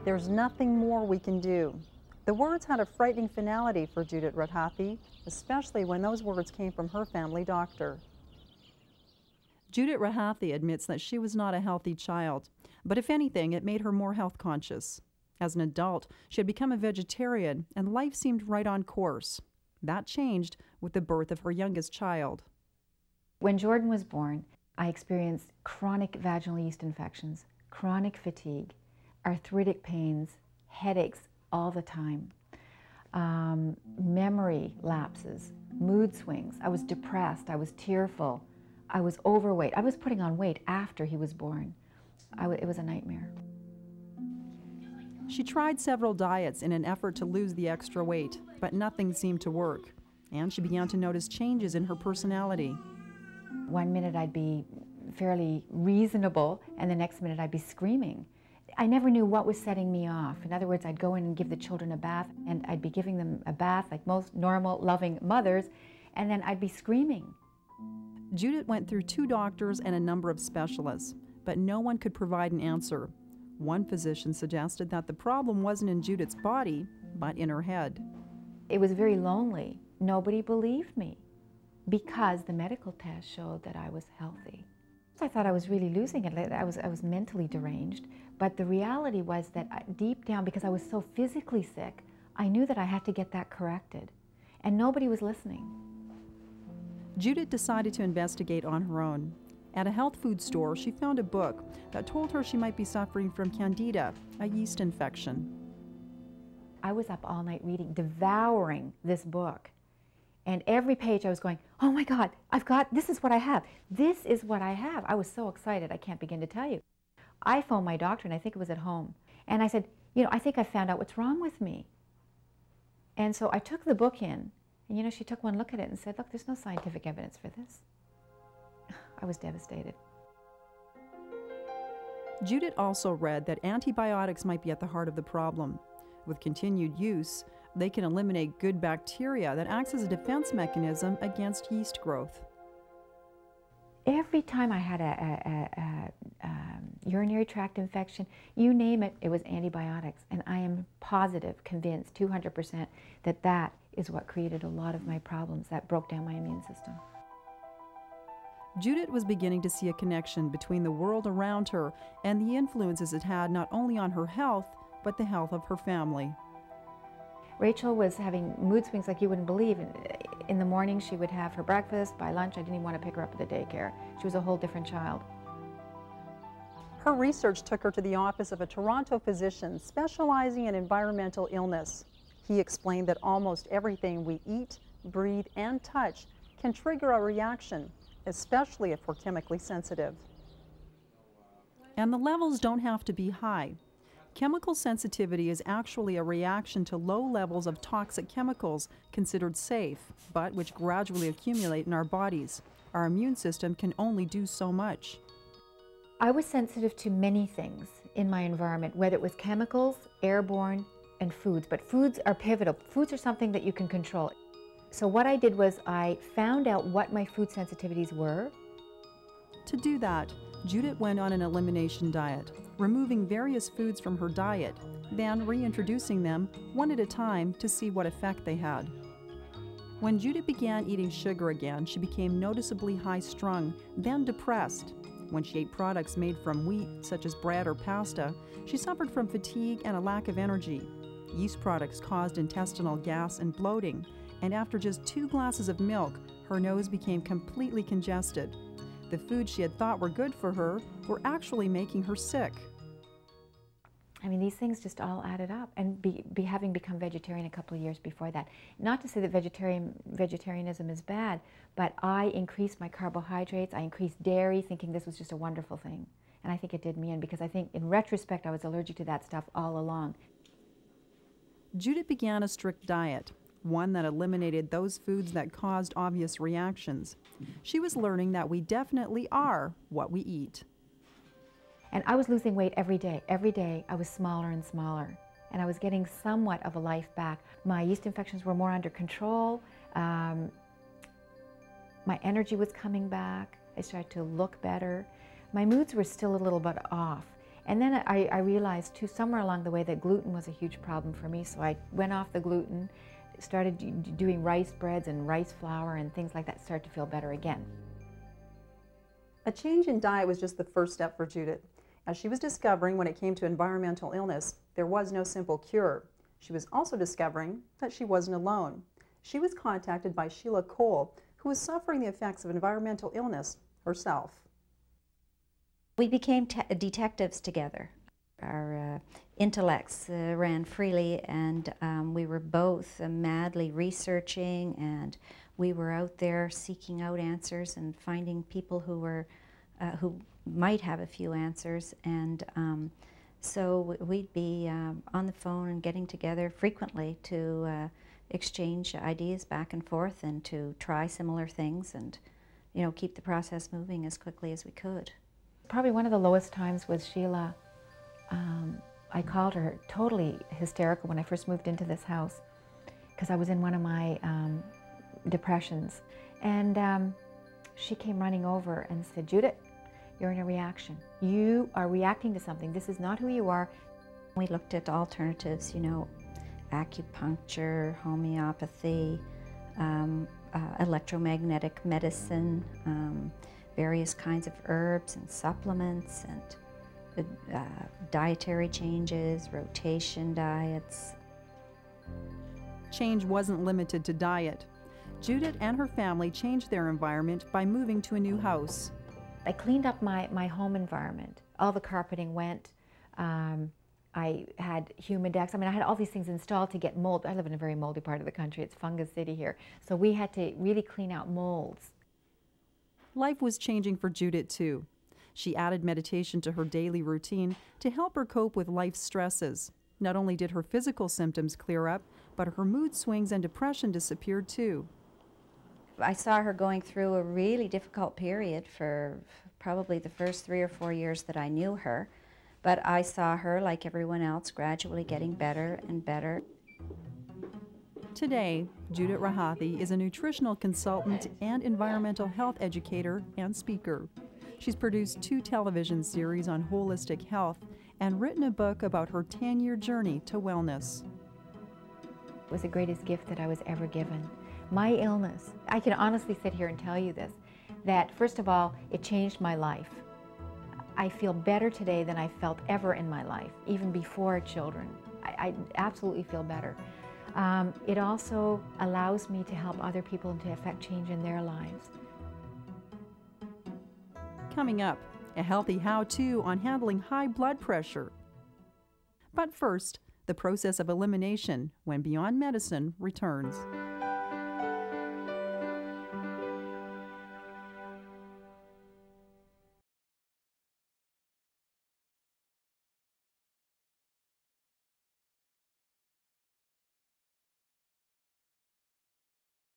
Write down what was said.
There's nothing more we can do. The words had a frightening finality for Judith Radhathi, especially when those words came from her family doctor. Judith Radhathi admits that she was not a healthy child, but if anything, it made her more health conscious. As an adult, she had become a vegetarian, and life seemed right on course. That changed with the birth of her youngest child. When Jordan was born, I experienced chronic vaginal yeast infections, chronic fatigue, arthritic pains, headaches all the time, memory lapses, mood swings. I was depressed, I was tearful, I was overweight. I was putting on weight after he was born. It was a nightmare. She tried several diets in an effort to lose the extra weight, but nothing seemed to work, and she began to notice changes in her personality. One minute I'd be fairly reasonable, and the next minute I'd be screaming. I never knew what was setting me off. In other words, I'd go in and give the children a bath, and I'd be giving them a bath like most normal, loving mothers, and then I'd be screaming. Judith went through 2 doctors and a number of specialists, but no one could provide an answer. One physician suggested that the problem wasn't in Judith's body, but in her head. It was very lonely. Nobody believed me because the medical test showed that I was healthy. I thought I was really losing it. I was mentally deranged, but the reality was that deep down, because I was so physically sick, I knew that I had to get that corrected, and nobody was listening. Judith decided to investigate on her own. At a health food store, she found a book that told her she might be suffering from candida, a yeast infection. I was up all night reading, devouring this book. And every page I was going, oh my God, this is what I have. This is what I have. I was so excited, I can't begin to tell you. I phoned my doctor, and I think it was at home. And I said, I think I found out what's wrong with me. And so I took the book in, and she took one look at it and said, look, there's no scientific evidence for this. I was devastated. Judith also read that antibiotics might be at the heart of the problem. With continued use, they can eliminate good bacteria that acts as a defense mechanism against yeast growth. Every time I had a urinary tract infection, you name it, it was antibiotics. And I am positive, convinced, 200%, that is what created a lot of my problems, that broke down my immune system. Judith was beginning to see a connection between the world around her and the influences it had not only on her health, but the health of her family. Rachel was having mood swings like you wouldn't believe. In the morning she would have her breakfast. By lunch I didn't even want to pick her up at the daycare. She was a whole different child. Her research took her to the office of a Toronto physician specializing in environmental illness. He explained that almost everything we eat, breathe, and touch can trigger a reaction, especially if we're chemically sensitive. And the levels don't have to be high. Chemical sensitivity is actually a reaction to low levels of toxic chemicals considered safe, but which gradually accumulate in our bodies. Our immune system can only do so much. I was sensitive to many things in my environment, whether it was chemicals, airborne, and foods. But foods are pivotal. Foods are something that you can control. So what I did was I found out what my food sensitivities were. To do that, Judith went on an elimination diet, removing various foods from her diet, then reintroducing them one at a time to see what effect they had. When Judith began eating sugar again, she became noticeably high-strung, then depressed. When she ate products made from wheat, such as bread or pasta, she suffered from fatigue and a lack of energy. Yeast products caused intestinal gas and bloating, and after just 2 glasses of milk, her nose became completely congested. The foods she had thought were good for her were actually making her sick. I mean, these things just all added up, and having become vegetarian a couple of years before that. Not to say that vegetarianism is bad, but I increased my carbohydrates, I increased dairy, thinking this was just a wonderful thing. And I think it did me in, because I think in retrospect I was allergic to that stuff all along. Judith began a strict diet, one that eliminated those foods that caused obvious reactions. She was learning that we definitely are what we eat. And I was losing weight every day. Every day I was smaller and smaller. And I was getting somewhat of a life back. My yeast infections were more under control. My energy was coming back. I started to look better. My moods were still a little bit off. And then I realized too, somewhere along the way, that gluten was a huge problem for me, so I went off the gluten, started doing rice breads and rice flour and things like that, started to feel better again. A change in diet was just the first step for Judith. As she was discovering when it came to environmental illness, there was no simple cure. She was also discovering that she wasn't alone. She was contacted by Sheila Cole, who was suffering the effects of environmental illness herself. We became detectives together. Our intellects ran freely, and we were both madly researching, and we were out there seeking out answers and finding people who might have a few answers. And so we'd be on the phone and getting together frequently to exchange ideas back and forth and to try similar things and, you know, keep the process moving as quickly as we could. Probably one of the lowest times was Sheila. I called her totally hysterical when I first moved into this house because I was in one of my depressions. And she came running over and said, "Judith, you're in a reaction. You are reacting to something. This is not who you are." We looked at alternatives, you know, acupuncture, homeopathy, electromagnetic medicine, various kinds of herbs and supplements, and dietary changes, rotation diets. Change wasn't limited to diet. Judith and her family changed their environment by moving to a new house. I cleaned up my home environment. All the carpeting went. I had humidex. I mean, I had all these things installed to get mold. I live in a very moldy part of the country. It's fungus city here. So we had to really clean out molds. Life was changing for Judith too. She added meditation to her daily routine to help her cope with life's stresses. Not only did her physical symptoms clear up, but her mood swings and depression disappeared too. I saw her going through a really difficult period for probably the first 3 or 4 years that I knew her. But I saw her, like everyone else, gradually getting better and better. Today, Judith Rahathi is a nutritional consultant and environmental health educator and speaker. She's produced 2 television series on holistic health and written a book about her 10-year journey to wellness. It was the greatest gift that I was ever given. My illness, I can honestly sit here and tell you this, that first of all, it changed my life. I feel better today than I felt ever in my life, even before children. I absolutely feel better. It also allows me to help other people and to affect change in their lives. Coming up, a healthy how-to on handling high blood pressure. But first, the process of elimination when Beyond Medicine returns.